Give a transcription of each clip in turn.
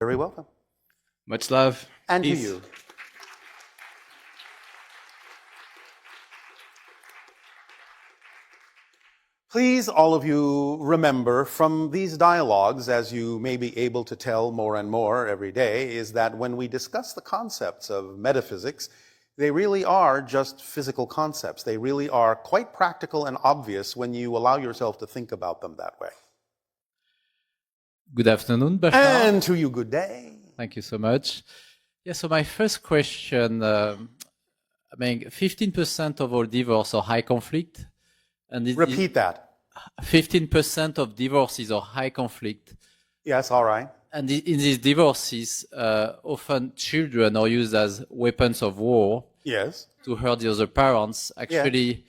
Very welcome. Much love. And Peace. to you. Please, all of you, remember from these dialogues, as you may be able to tell more and more every day, is that when we discuss the concepts of metaphysics, they really are just physical concepts. They really are quite practical and obvious when you allow yourself to think about them that way. Good afternoon, Bashar. And to you, good day. Thank you so much. Yeah, so my first question, 15% of all divorce are high conflict. And Repeat that. 15% of divorces are high conflict. Yes, all right. And in these divorces, often children are used as weapons of war. Yes. To hurt the other parents. Actually,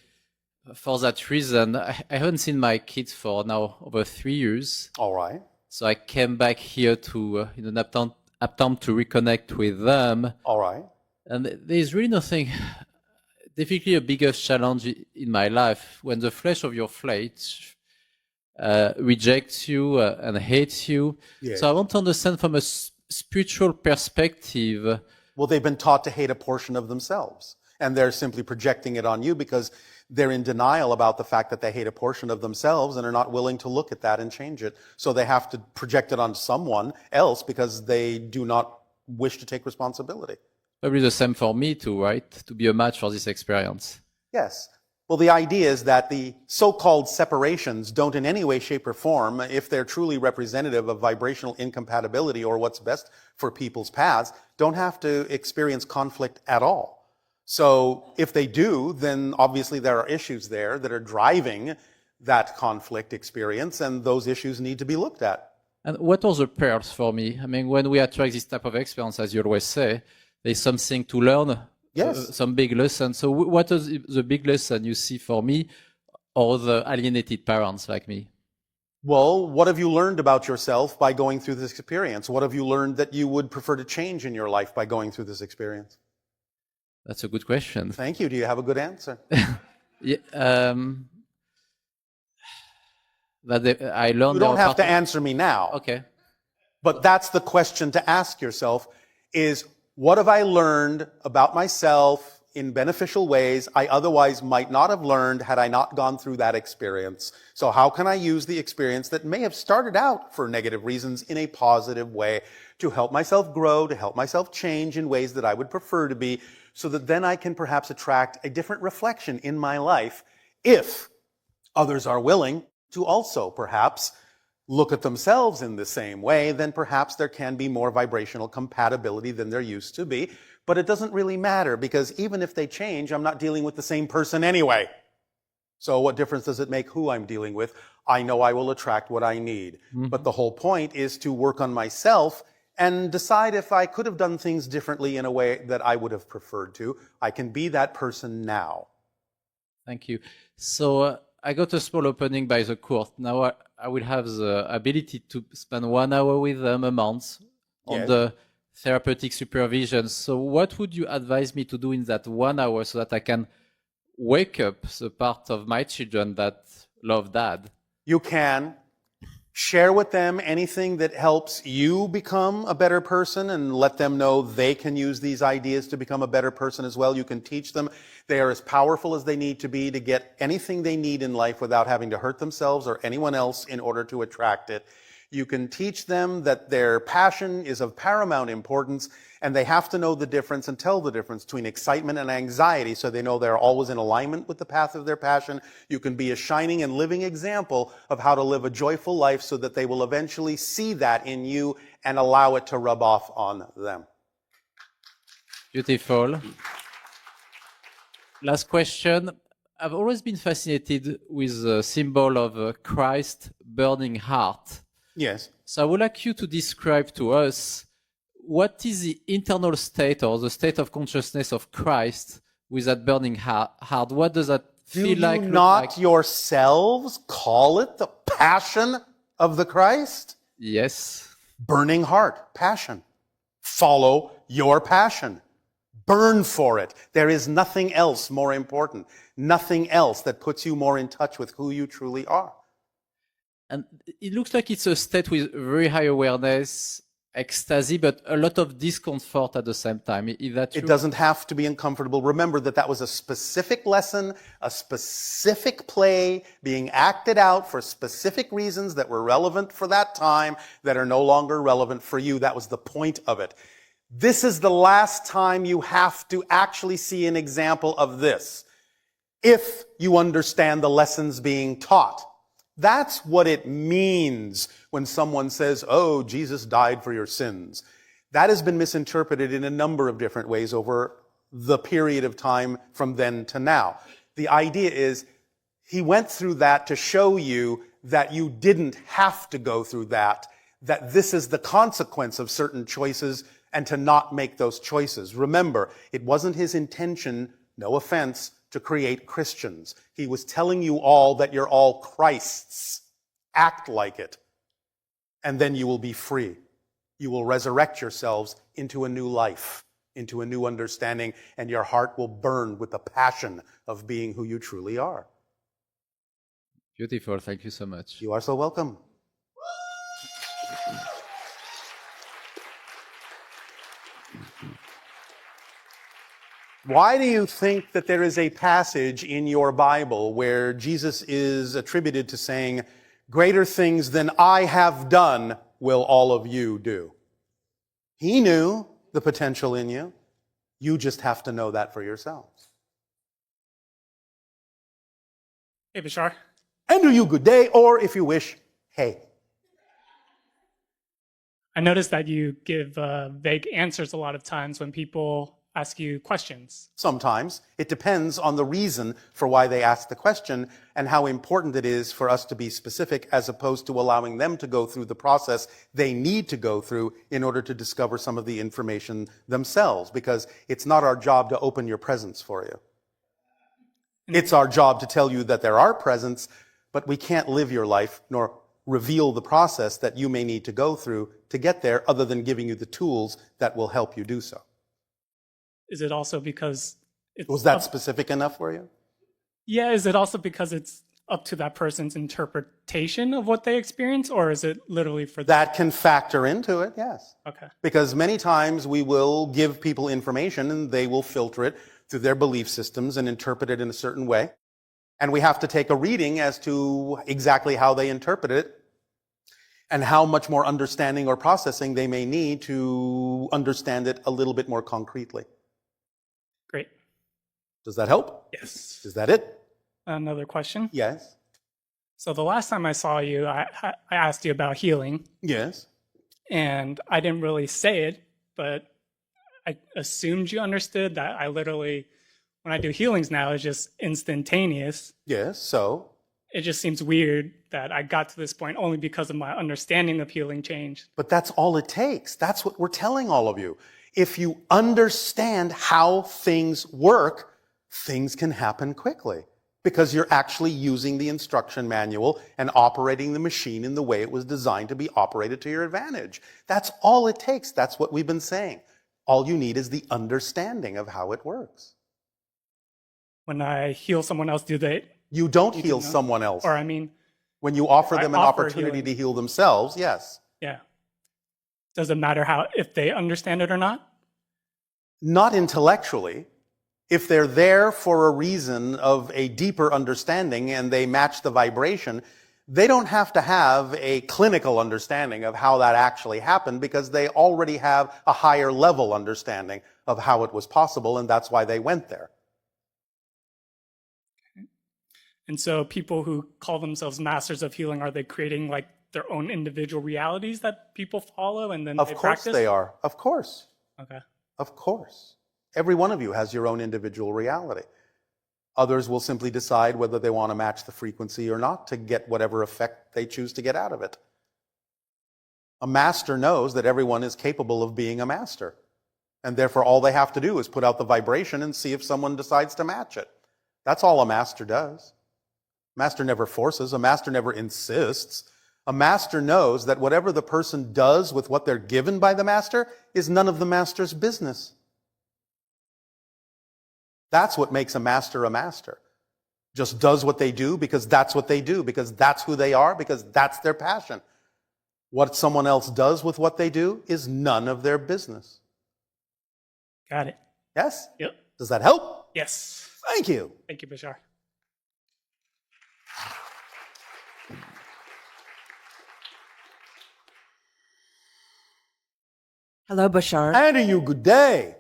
for that reason, I haven't seen my kids for now over 3 years. All right. So I came back here to in an attempt to reconnect with them. All right. And there's really nothing, definitely a biggest challenge in my life when the flesh of your flesh rejects you and hates you. Yes. So I want to understand from a spiritual perspective. Well, they've been taught to hate a portion of themselves, and they're simply projecting it on you because they're in denial about the fact that they hate a portion of themselves and are not willing to look at that and change it. So they have to project it on someone else because they do not wish to take responsibility. Probably the same for me too, right? To be a match for this experience. Yes. Well, the idea is that the so-called separations don't in any way, shape, or form, if they're truly representative of vibrational incompatibility or what's best for people's paths, don't have to experience conflict at all. So if they do, then obviously there are issues there that are driving that conflict experience, and those issues need to be looked at. And what are the pearls for me? When we attract this type of experience, as you always say, there's something to learn. Yes. Some big lesson. So what is the big lesson you see for me or the alienated parents like me? Well, what have you learned about yourself by going through this experience? What have you learned that you would prefer to change in your life by going through this experience? That's a good question. Thank you. Do you have a good answer? I learned. You don't have to answer me now. Okay. But that's the question to ask yourself is, what have I learned about myself in beneficial ways I otherwise might not have learned had I not gone through that experience? So how can I use the experience that may have started out for negative reasons in a positive way to help myself grow, to help myself change in ways that I would prefer to be, so that then I can perhaps attract a different reflection in my life if others are willing to also perhaps look at themselves in the same way, then perhaps there can be more vibrational compatibility than there used to be. But it doesn't really matter because even if they change, I'm not dealing with the same person anyway. So what difference does it make who I'm dealing with? I know I will attract what I need. Mm-hmm. But the whole point is to work on myself and decide if I could have done things differently in a way that I would have preferred to. I can be that person now. Thank you. So I got a small opening by the court. Now I will have the ability to spend 1 hour with them a month on the therapeutic supervision. So what would you advise me to do in that 1 hour so that I can wake up the part of my children that love dad? You can share with them anything that helps you become a better person and let them know they can use these ideas to become a better person as well. You can teach them they are as powerful as they need to be to get anything they need in life without having to hurt themselves or anyone else in order to attract it. You can teach them that their passion is of paramount importance and they have to know the difference and tell the difference between excitement and anxiety so they know they're always in alignment with the path of their passion. You can be a shining and living example of how to live a joyful life so that they will eventually see that in you and allow it to rub off on them. Beautiful. Last question. I've always been fascinated with the symbol of Christ burning heart. Yes. So I would like you to describe to us what is the internal state or the state of consciousness of Christ with that burning heart? What does that feel like? Do you not yourselves call it the passion of the Christ? Yes. Burning heart, passion. Follow your passion. Burn for it. There is nothing else more important. Nothing else that puts you more in touch with who you truly are. And it looks like it's a state with very high awareness ecstasy, but a lot of discomfort at the same time. Is that true? It doesn't have to be uncomfortable. Remember that that was a specific lesson, a specific play being acted out for specific reasons that were relevant for that time that are no longer relevant for you. That was the point of it. This is the last time you have to actually see an example of this, if you understand the lessons being taught. That's what it means when someone says, oh, Jesus died for your sins. That has been misinterpreted in a number of different ways over the period of time from then to now. The idea is he went through that to show you that you didn't have to go through that this is the consequence of certain choices and to not make those choices. Remember, it wasn't his intention, no offense, to create Christians. He was telling you all that you're all Christ's. Act like it. And then you will be free. You will resurrect yourselves into a new life, into a new understanding, and your heart will burn with the passion of being who you truly are. Beautiful. Thank you so much. You are so welcome. Why do you think that there is a passage in your Bible where Jesus is attributed to saying, greater things than I have done will all of you do? He knew the potential in you. You just have to know that for yourselves. Hey, Bashar. And you good day, or if you wish, hey. I noticed that you give vague answers a lot of times when people ask you questions. Sometimes. It depends on the reason for why they ask the question and how important it is for us to be specific as opposed to allowing them to go through the process they need to go through in order to discover some of the information themselves, because it's not our job to open your presents for you. It's our job to tell you that there are presents, but we can't live your life nor reveal the process that you may need to go through to get there other than giving you the tools that will help you do so. Is it also because it's Was that specific enough for you? Yeah, is it also because it's up to that person's interpretation of what they experience, or is it literally for That can factor into it, yes. Okay. Because many times we will give people information and they will filter it through their belief systems and interpret it in a certain way. And we have to take a reading as to exactly how they interpret it and how much more understanding or processing they may need to understand it a little bit more concretely. Great. Does that help? Yes. Is that it? Another question. Yes. So the last time I saw you, I asked you about healing, Yes. and I didn't really say it, but I assumed you understood that I literally, when I do healings now, it's just instantaneous. Yes. So? It just seems weird that I got to this point only because of my understanding of healing changed. But that's all it takes. That's what we're telling all of you. If you understand how things work, things can happen quickly because you're actually using the instruction manual and operating the machine in the way it was designed to be operated to your advantage. That's all it takes. That's what we've been saying. All you need is the understanding of how it works. When I heal someone else, You don't heal someone else. Or I mean, when you offer them an offer opportunity healing. to heal themselves, yes. yeah. Does it matter if they understand it or not? Not intellectually. If they're there for a reason of a deeper understanding and they match the vibration, they don't have to have a clinical understanding of how that actually happened because they already have a higher level understanding of how it was possible, and that's why they went there. And so people who call themselves masters of healing, are they creating like their own individual realities that people follow and then Of they course practice? they are. Of course. Okay. Of course. Every one of you has your own individual reality. Others will simply decide whether they want to match the frequency or not to get whatever effect they choose to get out of it. A master knows that everyone is capable of being a master. And therefore all they have to do is put out the vibration and see if someone decides to match it. That's all a master does. A master never forces. A master never insists. A master knows that whatever the person does with what they're given by the master is none of the master's business. That's what makes a master a master. Just does what they do because that's what they do, because that's who they are, because that's their passion. What someone else does with what they do is none of their business. Got it. Yes? Yep. Does that help? Yes. Thank you. Thank you, Bashar. Hello, Bashar. And to you, good day.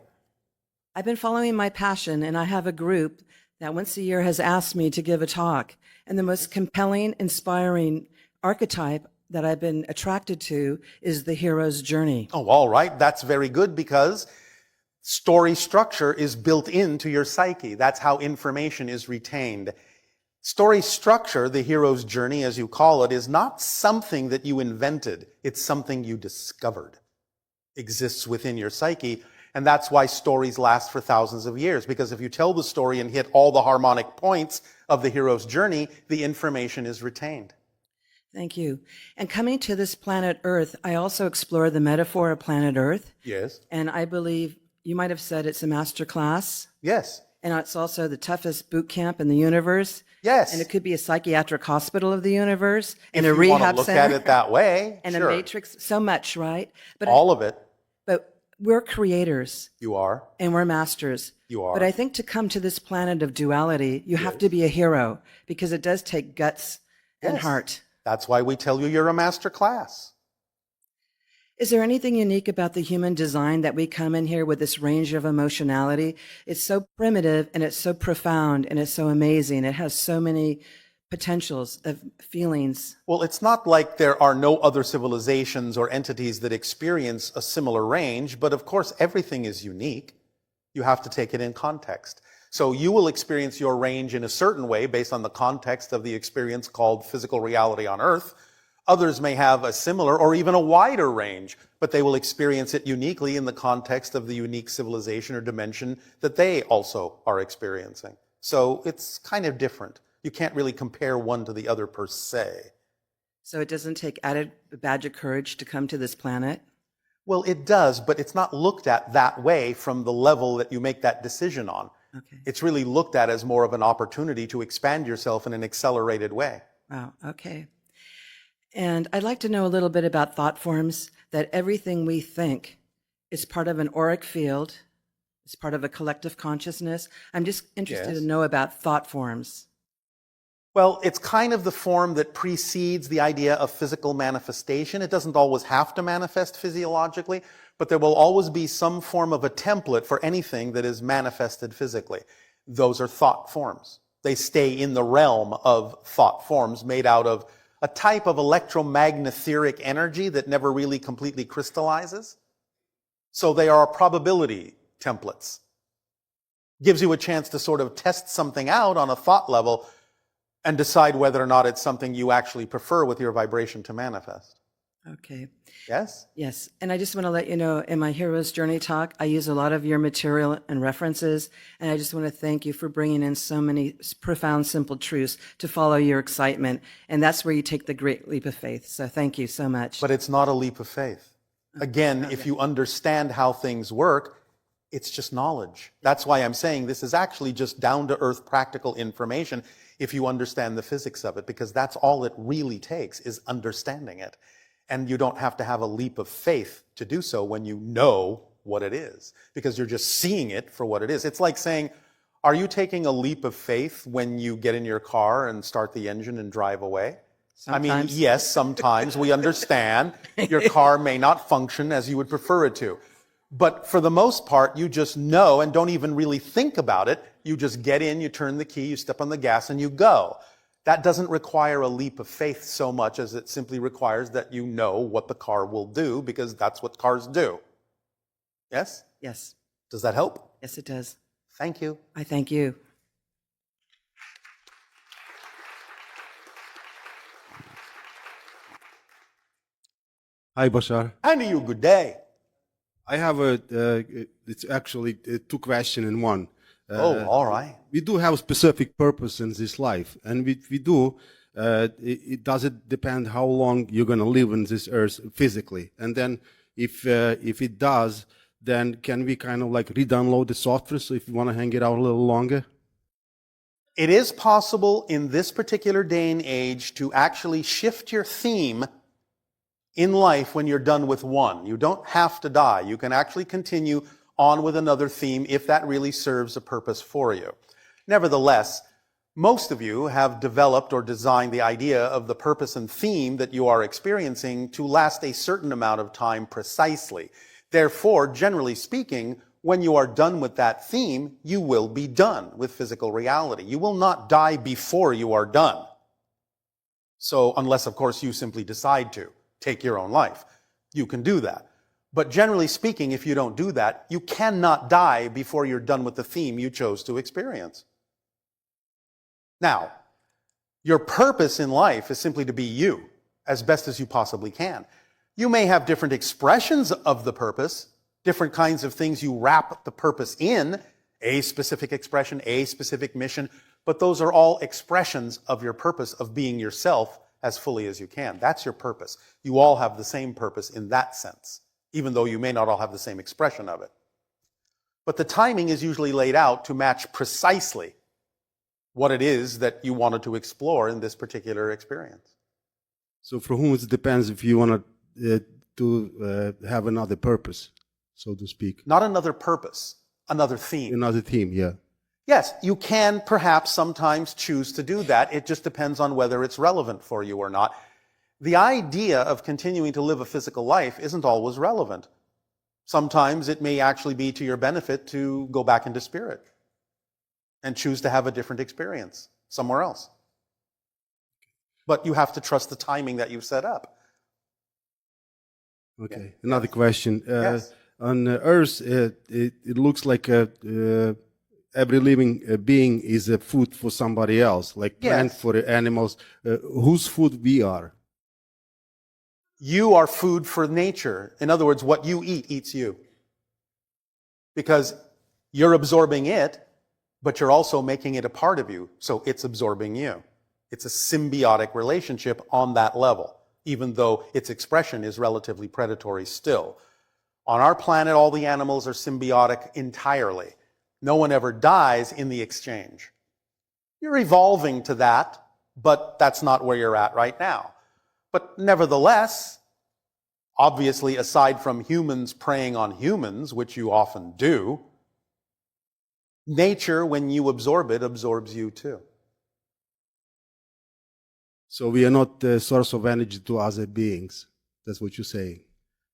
I've been following my passion, and I have a group that once a year has asked me to give a talk. And the most compelling, inspiring archetype that I've been attracted to is the hero's journey. Oh, all right. That's very good because story structure is built into your psyche. That's how information is retained. Story structure, the hero's journey, as you call it, is not something that you invented. It's something you discovered. Exists within your psyche. And that's why stories last for thousands of years. Because if you tell the story and hit all the harmonic points of the hero's journey, the information is retained. Thank you. And coming to this planet Earth, I also explore the metaphor of planet Earth. Yes. And I believe you might have said it's a master class. Yes. And it's also the toughest boot camp in the universe. Yes. And it could be a psychiatric hospital of the universe and If a you want rehab to look center. at it that way, and sure. a matrix, so much, right? But All of it. But we're creators You are. and we're masters. You are. But I think to come to this planet of duality, you have to be a hero because it does take guts and Yes. heart. That's why we tell you you're a master class. Is there anything unique about the human design that we come in here with this range of emotionality? It's so primitive and it's so profound and it's so amazing. It has so many potentials of feelings. Well, it's not like there are no other civilizations or entities that experience a similar range, but of course everything is unique. You have to take it in context. So you will experience your range in a certain way based on the context of the experience called physical reality on Earth. Others may have a similar or even a wider range, but they will experience it uniquely in the context of the unique civilization or dimension that they also are experiencing. So it's kind of different. You can't really compare one to the other per se. So it doesn't take added badge of courage to come to this planet? Well, it does, but it's not looked at that way from the level that you make that decision on. Okay. It's really looked at as more of an opportunity to expand yourself in an accelerated way. Wow. Okay. And I'd like to know a little bit about thought forms, that everything we think is part of an auric field. It's part of a collective consciousness. I'm just interested Yes. to know about thought forms. Well, it's kind of the form that precedes the idea of physical manifestation. It doesn't always have to manifest physiologically, but there will always be some form of a template for anything that is manifested physically. Those are thought forms. They stay in the realm of thought forms made out of a type of electromagnetheric energy that never really completely crystallizes. So they are probability templates. Gives you a chance to sort of test something out on a thought level and decide whether or not it's something you actually prefer with your vibration to manifest. Okay. Yes? Yes. And I just want to let you know, in my Hero's Journey talk, I use a lot of your material and references. And I just want to thank you for bringing in so many profound, simple truths to follow your excitement. And that's where you take the great leap of faith. So thank you so much. But it's not a leap of faith. Again, if you understand how things work, it's just knowledge. That's why I'm saying this is actually just down-to-earth practical information if you understand the physics of it, because that's all it really takes is understanding it. And you don't have to have a leap of faith to do so when you know what it is, because you're just seeing it for what it is. It's like saying, are you taking a leap of faith when you get in your car and start the engine and drive away? Sometimes. I mean, yes, sometimes we understand your car may not function as you would prefer it to. But for the most part, you just know and don't even really think about it. You just get in, you turn the key, you step on the gas, and you go. That doesn't require a leap of faith so much as it simply requires that you know what the car will do, because that's what cars do. Yes? Yes. Does that help? Yes, it does. Thank you. I thank you. Hi, Bashar. And to you, good day. I have it's actually two questions in one. All right. We do have a specific purpose in this life, and we do. It doesn't depend how long you're going to live on this earth physically. And then if it does, then can we kind of like re-download the software so if you want to hang it out a little longer? It is possible in this particular day and age to actually shift your theme in life when you're done with one. You don't have to die. You can actually continue on with another theme if that really serves a purpose for you. Nevertheless, most of you have developed or designed the idea of the purpose and theme that you are experiencing to last a certain amount of time precisely. Therefore, generally speaking, when you are done with that theme, you will be done with physical reality. You will not die before you are done. So, unless, of course, you simply decide to take your own life, you can do that. But generally speaking, if you don't do that, you cannot die before you're done with the theme you chose to experience. Now, your purpose in life is simply to be you, as best as you possibly can. You may have different expressions of the purpose, different kinds of things you wrap the purpose in, a specific expression, a specific mission, but those are all expressions of your purpose of being yourself as fully as you can. That's your purpose. You all have the same purpose in that sense, even though you may not all have the same expression of it. But the timing is usually laid out to match precisely what it is that you wanted to explore in this particular experience. So for whom it depends if you want to have another purpose, so to speak. Not another purpose, another theme. Another theme, yeah. Yes, you can perhaps sometimes choose to do that. It just depends on whether it's relevant for you or not. The idea of continuing to live a physical life isn't always relevant. Sometimes it may actually be to your benefit to go back into spirit and choose to have a different experience somewhere else. But you have to trust the timing that you've set up. Okay, Yeah. another question. Yes. On Earth, it looks like every living being is a food for somebody else, like plant Yes. for the animals. Whose food we are? You are food for nature. In other words, what you eat eats you. Because you're absorbing it, but you're also making it a part of you, so it's absorbing you. It's a symbiotic relationship on that level, even though its expression is relatively predatory still. On our planet, all the animals are symbiotic entirely. No one ever dies in the exchange. You're evolving to that, but that's not where you're at right now. But nevertheless, obviously, aside from humans preying on humans, which you often do, nature, when you absorb it, absorbs you too. So we are not the source of energy to other beings. That's what you're saying.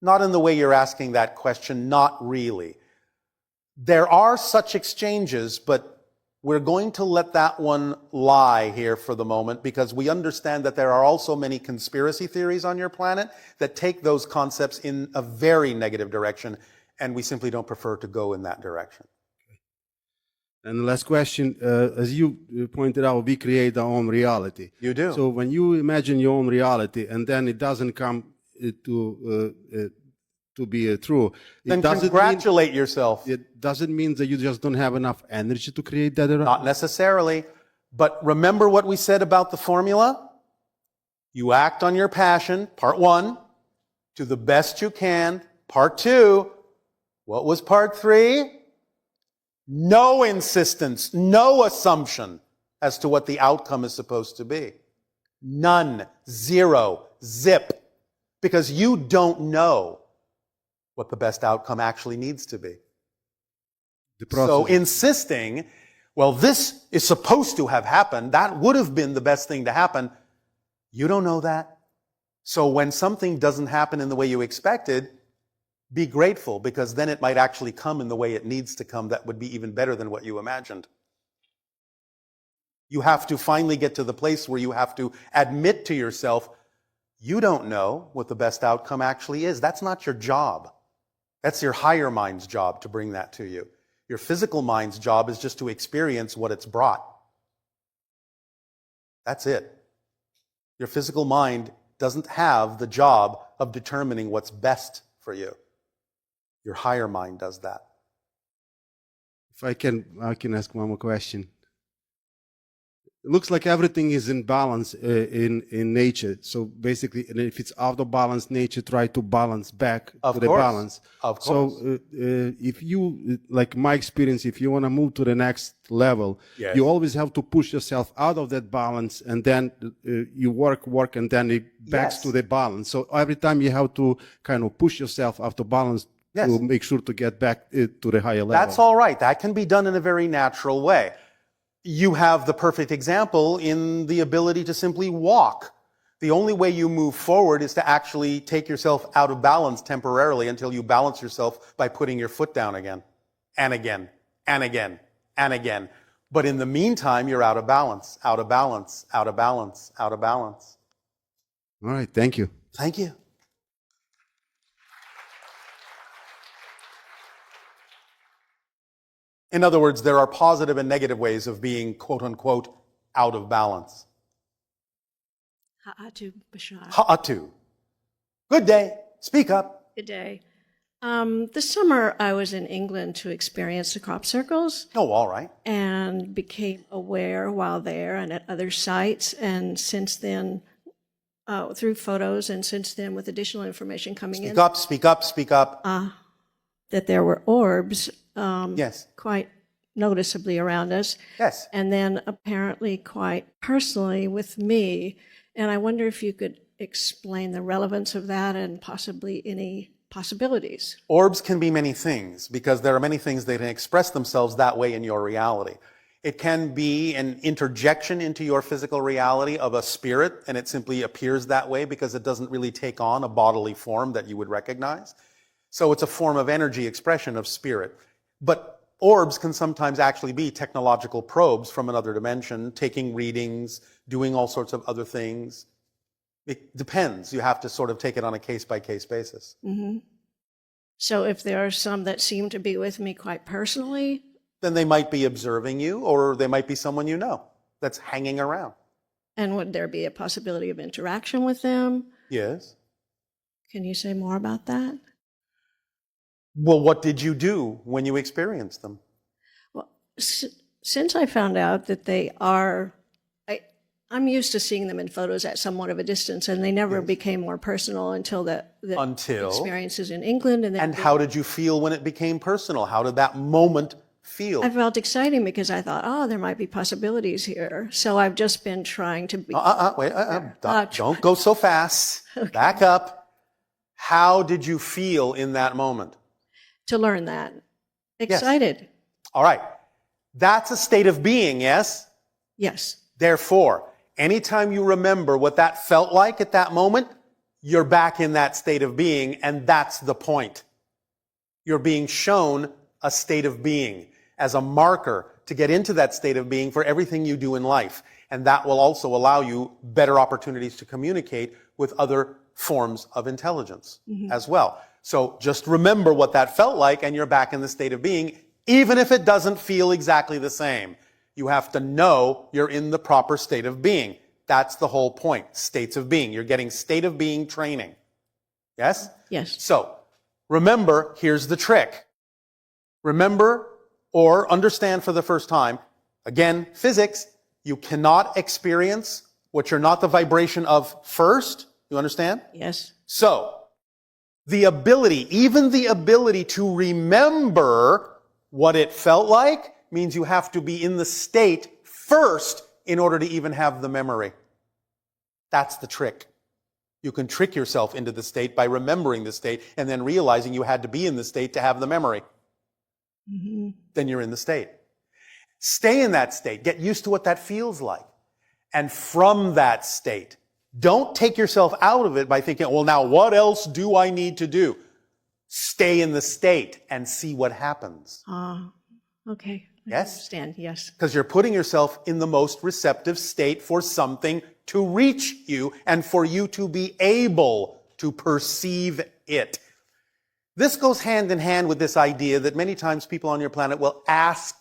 Not in the way you're asking that question, not really. There are such exchanges, but we're going to let that one lie here for the moment because we understand that there are also many conspiracy theories on your planet that take those concepts in a very negative direction, and we simply don't prefer to go in that direction. And the last question, as you pointed out, we create our own reality. You do. So when you imagine your own reality and then it doesn't come to be true, Then it doesn't congratulate yourself. it doesn't mean that you just don't have enough energy to create that. Not necessarily. But remember what we said about the formula? You act on your passion, part one, to the best you can. Part two, what was part three? No insistence, no assumption as to what the outcome is supposed to be. None, zero, zip. Because you don't know what the best outcome actually needs to be. The process. So insisting, well, this is supposed to have happened, that would have been the best thing to happen, you don't know that. So when something doesn't happen in the way you expected, be grateful, because then it might actually come in the way it needs to come that would be even better than what you imagined. You have to finally get to the place where you have to admit to yourself, you don't know what the best outcome actually is. That's not your job. That's your higher mind's job to bring that to you. Your physical mind's job is just to experience what it's brought. That's it. Your physical mind doesn't have the job of determining what's best for you. Your higher mind does that. If I can ask one more question. it looks like everything is in balance in nature. So basically, and if it's out of balance, nature try to balance back Of to the course. balance. Of course. So if you, like my experience, if you want to move to the next level, Yes. you always have to push yourself out of that balance, and then you work, and then it backs Yes. to the balance. So every time you have to kind of push yourself out of balance Yes. to make sure to get back to the higher level. That's all right. That can be done in a very natural way. You have the perfect example in the ability to simply walk. The only way you move forward is to actually take yourself out of balance temporarily until you balance yourself by putting your foot down again, and again, and again, and again. But in the meantime, you're out of balance, out of balance, out of balance, out of balance. All right, thank you. Thank you. In other words, there are positive and negative ways of being, quote unquote, out of balance. Ha'atu, Bashar. Ha'atu. Good day. Speak up. Good day. This summer, I was in England to experience the crop circles Oh, all right. and became aware while there and at other sites. And since then, through photos, and since then, with additional information coming Speak in, up, speak up, speak up. that there were orbs Yes. quite noticeably around us. Yes. And then apparently quite personally with me. And I wonder if you could explain the relevance of that and possibly any possibilities. Orbs can be many things because there are many things that can express themselves that way in your reality. It can be an interjection into your physical reality of a spirit, and it simply appears that way because it doesn't really take on a bodily form that you would recognize. So it's a form of energy expression of spirit. But orbs can sometimes actually be technological probes from another dimension, taking readings, doing all sorts of other things. It depends. You have to sort of take it on a case-by-case basis. Mm-hmm. So if there are some that seem to be with me quite personally, Then they might be observing you, or they might be someone you know that's hanging around. and would there be a possibility of interaction with them? Yes. Can you say more about that? Well, what did you do when you experienced them? Well, since I found out that they are, I'm used to seeing them in photos at somewhat of a distance, and they never became more personal until the Until? experiences in England. And then And how did you feel when it became personal? How did that moment feel? I felt exciting because I thought, oh, there might be possibilities here. So I've just been trying to be. Wait, don't go so fast. Back up. How did you feel in that moment? To learn that. Excited. All right. That's a state of being, yes? Yes. Therefore, anytime you remember what that felt like at that moment, you're back in that state of being, and that's the point. You're being shown a state of being as a marker to get into that state of being for everything you do in life. And that will also allow you better opportunities to communicate with other forms of intelligence as well. So just remember what that felt like, and you're back in the state of being, even if it doesn't feel exactly the same. You have to know you're in the proper state of being. That's the whole point, states of being. You're getting state of being training. Yes? Yes. So, remember, here's the trick. Remember or understand for the first time, again, physics, you cannot experience what you're not the vibration of first. You understand? Yes. So, the ability, even the ability to remember what it felt like means you have to be in the state first in order to even have the memory. That's the trick. You can trick yourself into the state by remembering the state and then realizing you had to be in the state to have the memory. Mm-hmm. Then you're in the state. Stay in that state. Get used to what that feels like. And from that state, don't take yourself out of it by thinking, well, now what else do I need to do? Stay in the state and see what happens. Okay. I Yes? understand. Yes. Because you're putting yourself in the most receptive state for something to reach you and for you to be able to perceive it. This goes hand in hand with this idea that many times people on your planet will ask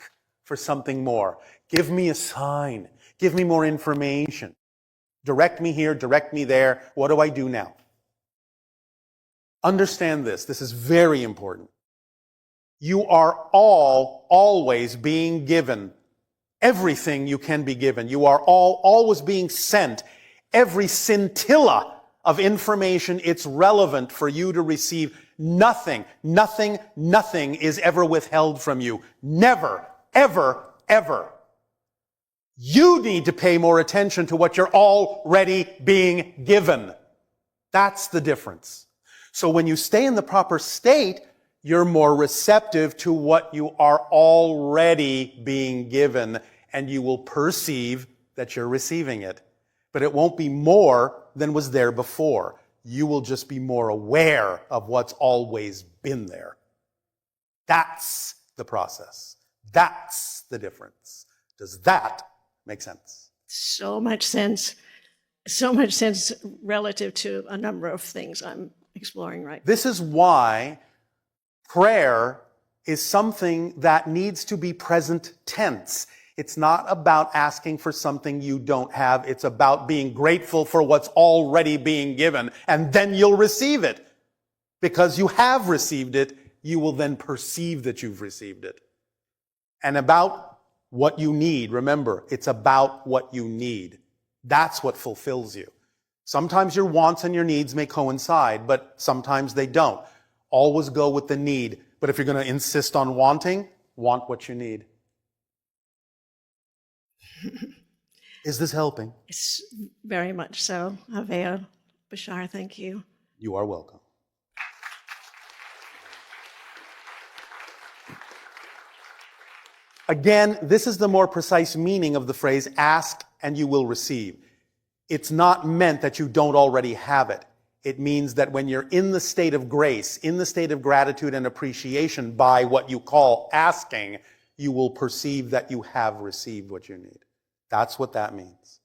for something more. Give me a sign. Give me more information. Direct me here, direct me there. What do I do now? Understand this. This is very important. You are all always being given everything you can be given. You are always being sent every scintilla of information. It's relevant for you to receive. Nothing is ever withheld from you. Never, ever, ever. You need to pay more attention to what you're already being given. That's the difference. So when you stay in the proper state, you're more receptive to what you are already being given, and you will perceive that you're receiving it. But it won't be more than was there before. You will just be more aware of what's always been there. That's the process. That's the difference. Does that make sense? So much sense. So much sense relative to a number of things I'm exploring right now. This is why prayer is something that needs to be present tense. It's not about asking for something you don't have. It's about being grateful for what's already being given, and then you'll receive it. Because you have received it, you will then perceive that you've received it. And about what you need, remember, it's about what you need. That's what fulfills you. Sometimes your wants and your needs may coincide, but sometimes they don't. Always go with the need. But if you're going to insist on wanting, want what you need. Is this helping? It's very much so. Avea, Bashar, thank you. You are welcome. Again, this is the more precise meaning of the phrase, ask and you will receive. It's not meant that you don't already have it. It means that when you're in the state of grace, in the state of gratitude and appreciation by what you call asking, you will perceive that you have received what you need. That's what that means.